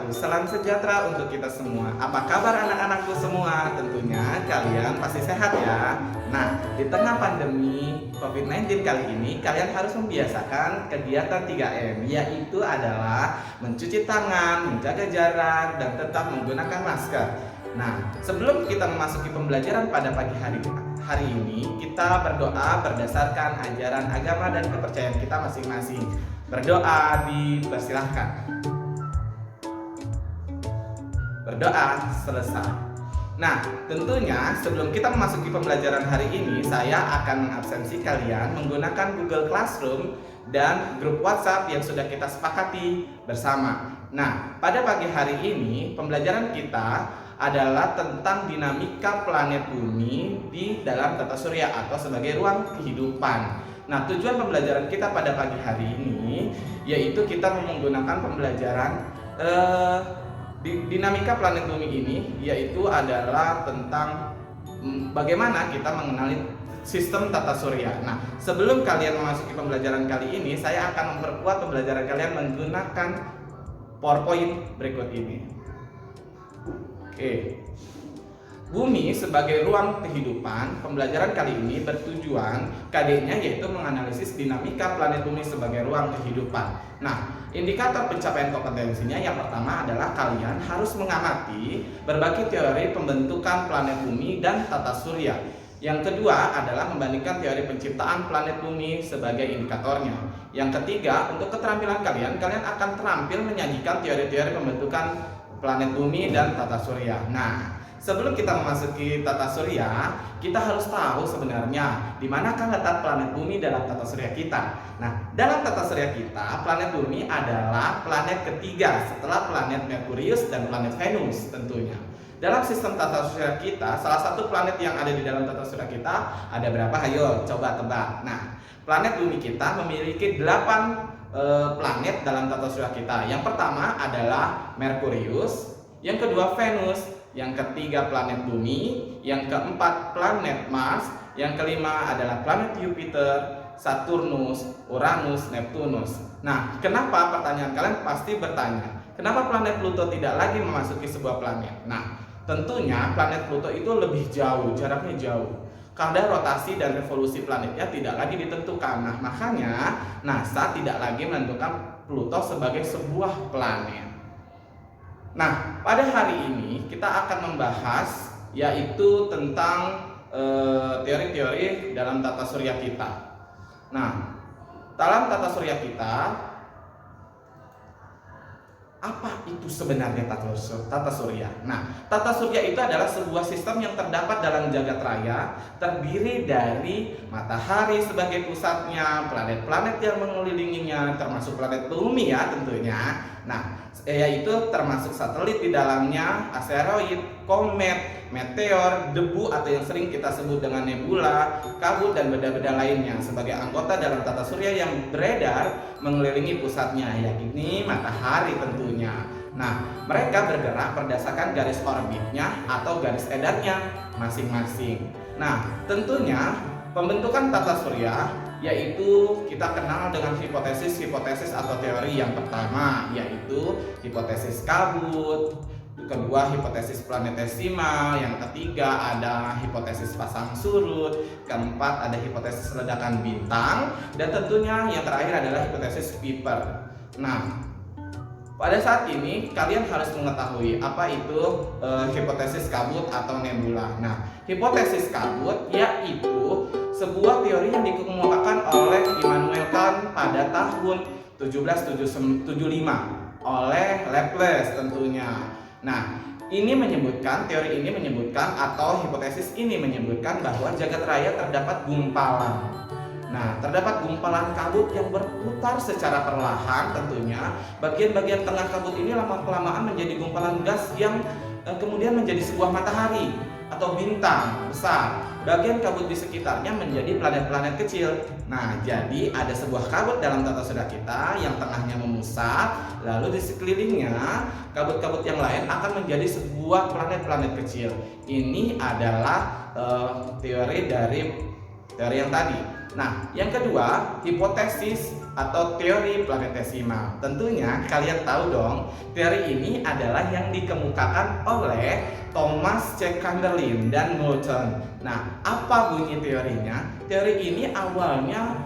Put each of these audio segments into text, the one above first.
wabarakatuh. Salam sejahtera untuk kita semua. Apa kabar anak-anakku semua? Tentunya kalian pasti sehat ya. Nah, di tengah pandemi COVID-19 kali ini, kalian harus membiasakan kegiatan 3M, yaitu adalah mencuci tangan, menjaga jarak, dan tetap menggunakan masker. Nah, sebelum kita memasuki pembelajaran pada pagi hari ini, kita berdoa berdasarkan ajaran agama dan kepercayaan kita masing-masing. Berdoa dipersilahkan. Berdoa selesai. Nah, tentunya sebelum kita memasuki pembelajaran hari ini, saya akan mengabsensi kalian menggunakan Google Classroom dan grup WhatsApp yang sudah kita sepakati bersama. Nah, pada pagi hari ini pembelajaran kita adalah tentang dinamika planet bumi di dalam tata surya atau sebagai ruang kehidupan. Nah, tujuan pembelajaran kita pada pagi hari ini yaitu kita menggunakan pembelajaran dinamika planet bumi ini, yaitu adalah tentang bagaimana kita mengenali sistem tata surya. Nah, sebelum kalian memasuki pembelajaran kali ini, saya akan memperkuat pembelajaran kalian menggunakan PowerPoint berikut ini. Oke. Bumi sebagai ruang kehidupan, pembelajaran kali ini bertujuan KD-nya yaitu menganalisis dinamika planet bumi sebagai ruang kehidupan. Nah, indikator pencapaian kompetensinya yang pertama adalah kalian harus mengamati berbagai teori pembentukan planet bumi dan tata surya. Yang kedua adalah membandingkan teori penciptaan planet bumi sebagai indikatornya. Yang ketiga, untuk keterampilan kalian akan terampil menyajikan teori-teori pembentukan planet bumi dan tata surya. Nah, sebelum kita memasuki tata surya, kita harus tahu sebenarnya di manakah letak planet bumi dalam tata surya kita. Nah, dalam tata surya kita, planet bumi adalah planet ketiga setelah planet Merkurius dan planet Venus tentunya. Dalam sistem tata surya kita, salah satu planet yang ada di dalam tata surya kita ada berapa? Ayo coba tebak. Nah, planet bumi kita memiliki 8 planet dalam tata surya kita. Yang pertama adalah Merkurius, yang kedua Venus, yang ketiga planet bumi, yang keempat planet Mars, yang kelima adalah planet Jupiter, Saturnus, Uranus, Neptunus. Nah, kenapa pertanyaan kalian pasti bertanya, kenapa planet Pluto tidak lagi memasuki sebuah planet? Nah, tentunya planet Pluto itu lebih jauh, jaraknya jauh. Karena rotasi dan revolusi planetnya tidak lagi ditentukan. Nah, makanya NASA tidak lagi menentukan Pluto sebagai sebuah planet. Nah, pada hari ini kita akan membahas yaitu tentang teori-teori dalam tata surya kita. Nah, dalam tata surya kita, apa itu sebenarnya tata surya? Nah, tata surya itu adalah sebuah sistem yang terdapat dalam jagat raya, terdiri dari matahari sebagai pusatnya, planet-planet yang mengelilinginya, termasuk planet bumi ya tentunya. Nah, yaitu termasuk satelit di dalamnya, asteroid, komet, meteor, debu atau yang sering kita sebut dengan nebula, kabut dan benda-benda lainnya sebagai anggota dalam tata surya yang beredar mengelilingi pusatnya, yakni matahari tentunya. Nah, mereka bergerak berdasarkan garis orbitnya atau garis edarnya masing-masing. Nah, tentunya pembentukan tata surya yaitu kita kenal dengan hipotesis atau teori yang pertama, yaitu hipotesis kabut, kedua hipotesis planetesimal, yang ketiga ada hipotesis pasang surut, keempat ada hipotesis ledakan bintang, dan tentunya yang terakhir adalah hipotesis Kuiper. Nah, pada saat ini kalian harus mengetahui apa itu hipotesis kabut atau nebula. Nah, hipotesis kabut yaitu sebuah teori yang dikemukakan oleh Immanuel Kant pada tahun 1775 oleh Laplace tentunya. Nah, teori ini menyebutkan atau hipotesis ini menyebutkan bahwa jagat raya terdapat gumpalan. Nah, terdapat gumpalan kabut yang berputar secara perlahan tentunya. Bagian-bagian tengah kabut ini lama-kelamaan menjadi gumpalan gas yang kemudian menjadi sebuah matahari atau bintang besar. Bagian kabut di sekitarnya menjadi planet-planet kecil. Nah, jadi ada sebuah kabut dalam tata surya kita yang tengahnya memusat, lalu di sekelilingnya kabut-kabut yang lain akan menjadi sebuah planet-planet kecil. Ini adalah teori dari teori yang tadi. Nah, yang kedua, hipotesis atau teori planetesimal. Tentunya kalian tahu dong, teori ini adalah yang dikemukakan oleh Thomas C. Chamberlain dan Moulton. Nah, apa bunyi teorinya? Teori ini awalnya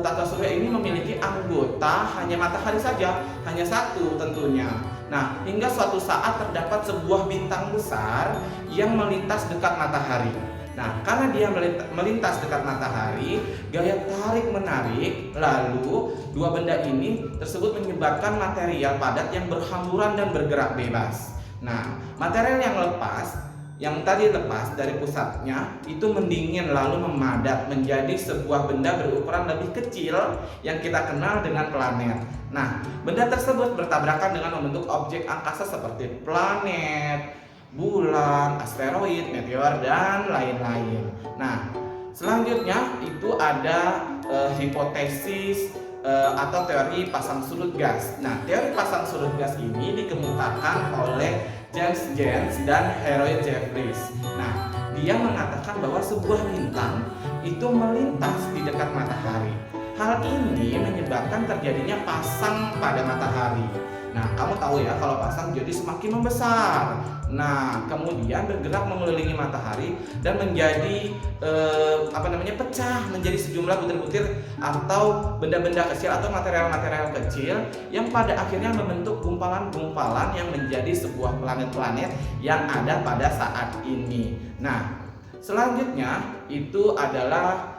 tata surya ini memiliki anggota hanya matahari saja, hanya satu tentunya. Nah, hingga suatu saat terdapat sebuah bintang besar yang melintas dekat matahari. Nah, karena dia melintas dekat matahari, gaya tarik-menarik, lalu dua benda ini tersebut menyebabkan material padat yang berhamburan dan bergerak bebas. Nah, material yang tadi lepas dari pusatnya itu mendingin lalu memadat menjadi sebuah benda berukuran lebih kecil yang kita kenal dengan planet. Nah, benda tersebut bertabrakan dengan membentuk objek angkasa seperti planet, bulan, asteroid, meteor, dan lain-lain. Nah, selanjutnya itu ada hipotesis atau teori pasang surut gas. Nah, teori pasang surut gas ini dikemukakan oleh James Jeans dan Harold Jeffreys. Nah, dia mengatakan bahwa sebuah bintang itu melintas di dekat matahari. Hal ini menyebabkan terjadinya pasang pada matahari. Nah, kamu tahu ya kalau pasang jadi semakin membesar. Nah, kemudian bergerak mengelilingi matahari dan menjadi pecah menjadi sejumlah butir-butir atau benda-benda kecil atau material-material kecil yang pada akhirnya membentuk gumpalan-gumpalan yang menjadi sebuah planet-planet yang ada pada saat ini. Nah, selanjutnya itu adalah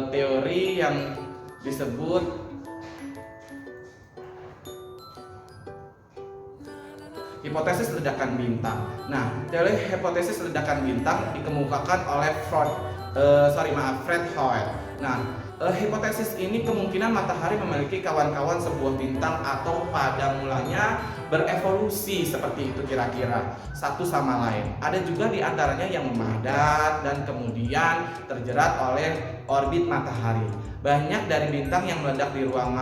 teori yang disebut hipotesis ledakan bintang. Nah, teori hipotesis ledakan bintang dikemukakan oleh Fred Hoyle. Nah, hipotesis ini kemungkinan matahari memiliki kawan-kawan sebuah bintang atau pada mulanya berevolusi seperti itu kira-kira satu sama lain. Ada juga di antaranya yang memadat dan kemudian terjerat oleh orbit matahari. Banyak dari bintang yang meledak di ruang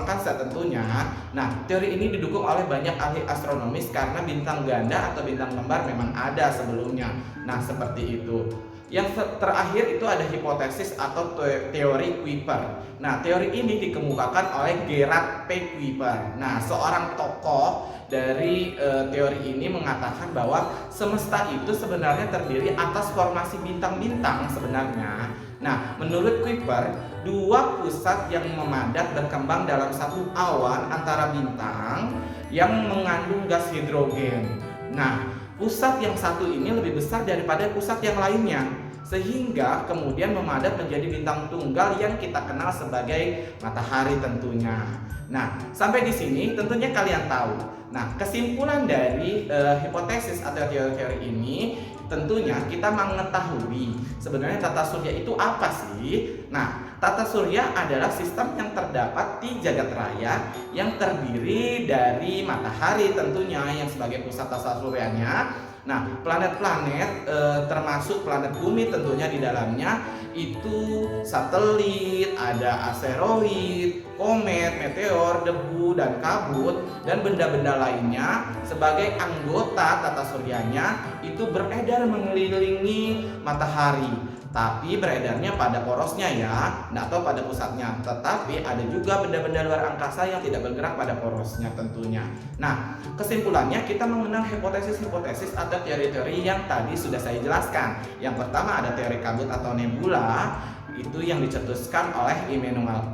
angkasa tentunya. Nah, teori ini didukung oleh banyak ahli astronomis karena bintang ganda atau bintang kembar memang ada sebelumnya. Nah, seperti itu. Yang terakhir itu ada hipotesis atau teori Kuiper. Nah, teori ini dikemukakan oleh Gerard P. Kuiper. Nah, seorang tokoh dari teori ini mengatakan bahwa semesta itu sebenarnya terdiri atas formasi bintang-bintang sebenarnya. Nah, menurut Kuiper, dua pusat yang memadat berkembang dalam satu awan antara bintang yang mengandung gas hidrogen. Nah, pusat yang satu ini lebih besar daripada pusat yang lainnya, sehingga kemudian memadat menjadi bintang tunggal yang kita kenal sebagai matahari tentunya. Nah, sampai di sini tentunya kalian tahu. Nah, kesimpulan dari hipotesis atau teori-teori ini tentunya kita mengetahui sebenarnya tata surya itu apa sih? Nah, tata surya adalah sistem yang terdapat di jagat raya yang terdiri dari matahari tentunya yang sebagai pusat tata suryanya. Nah, planet-planet termasuk planet bumi tentunya di dalamnya itu satelit, ada asteroid, komet, meteor, debu, dan kabut, dan benda-benda lainnya sebagai anggota tata suryanya itu beredar mengelilingi matahari. Tapi beredarnya pada porosnya ya, atau pada pusatnya. Tetapi ada juga benda-benda luar angkasa yang tidak bergerak pada porosnya tentunya. Nah, kesimpulannya kita mengenal hipotesis-hipotesis atau teori-teori yang tadi sudah saya jelaskan. Yang pertama ada teori kabut atau nebula, itu yang dicetuskan oleh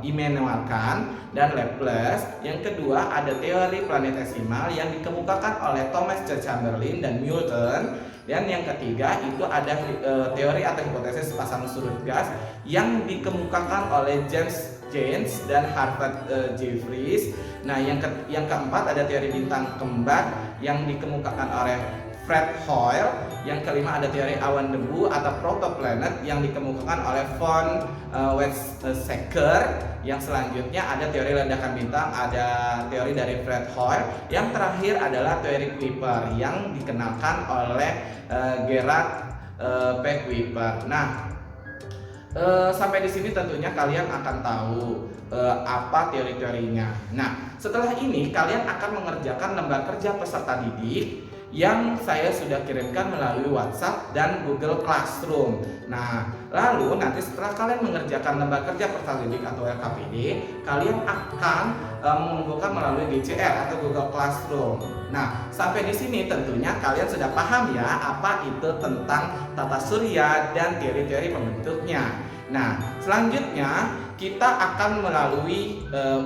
Immanuel Kant dan Laplace. Yang kedua ada teori planetesimal yang dikemukakan oleh Thomas C. Chamberlain dan Moulton. Dan yang ketiga itu ada teori atau hipotesis pasang surut gas yang dikemukakan oleh James Jeans dan Harold Jeffreys. Nah, yang keempat ada teori bintang kembar yang dikemukakan oleh Fred Hoyle. Yang kelima ada teori awan debu atau protoplanet yang dikemukakan oleh von Weizsäcker. Yang selanjutnya ada teori ledakan bintang, ada teori dari Fred Hoyle. Yang terakhir adalah teori Kuiper yang dikenalkan oleh Gerard P. Kuiper. Nah, sampai di sini tentunya kalian akan tahu apa teori-teorinya. Nah, setelah ini kalian akan mengerjakan lembar kerja peserta didik yang saya sudah kirimkan melalui WhatsApp dan Google Classroom. Nah, lalu nanti setelah kalian mengerjakan lembar kerja peserta didik atau LKPD, kalian akan mengumpulkan melalui GCR atau Google Classroom. Nah, sampai di sini tentunya kalian sudah paham ya apa itu tentang tata surya dan teori-teori pembentuknya. Nah, selanjutnya kita akan melalui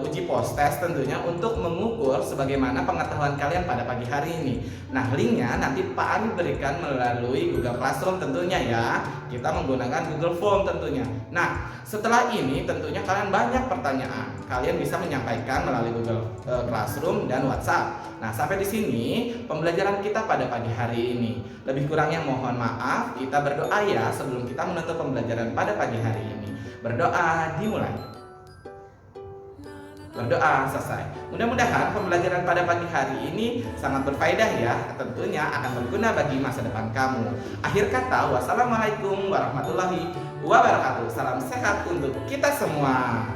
uji post test tentunya untuk mengukur sebagaimana pengetahuan kalian pada pagi hari ini. Nah, linknya nanti Pak Ari berikan melalui Google Classroom tentunya ya. Kita menggunakan Google Form tentunya. Nah, setelah ini tentunya kalian banyak pertanyaan. Kalian bisa menyampaikan melalui Google Classroom dan WhatsApp. Nah, sampai di sini pembelajaran kita pada pagi hari ini. Lebih kurangnya mohon maaf, kita berdoa ya sebelum kita menutup pembelajaran pada pagi hari ini. Berdoa dimulai. Berdoa selesai. Mudah-mudahan pembelajaran pada pagi hari ini sangat berfaedah ya. Tentunya akan berguna bagi masa depan kamu. Akhir kata, wassalamualaikum warahmatullahi wabarakatuh. Salam sehat untuk kita semua.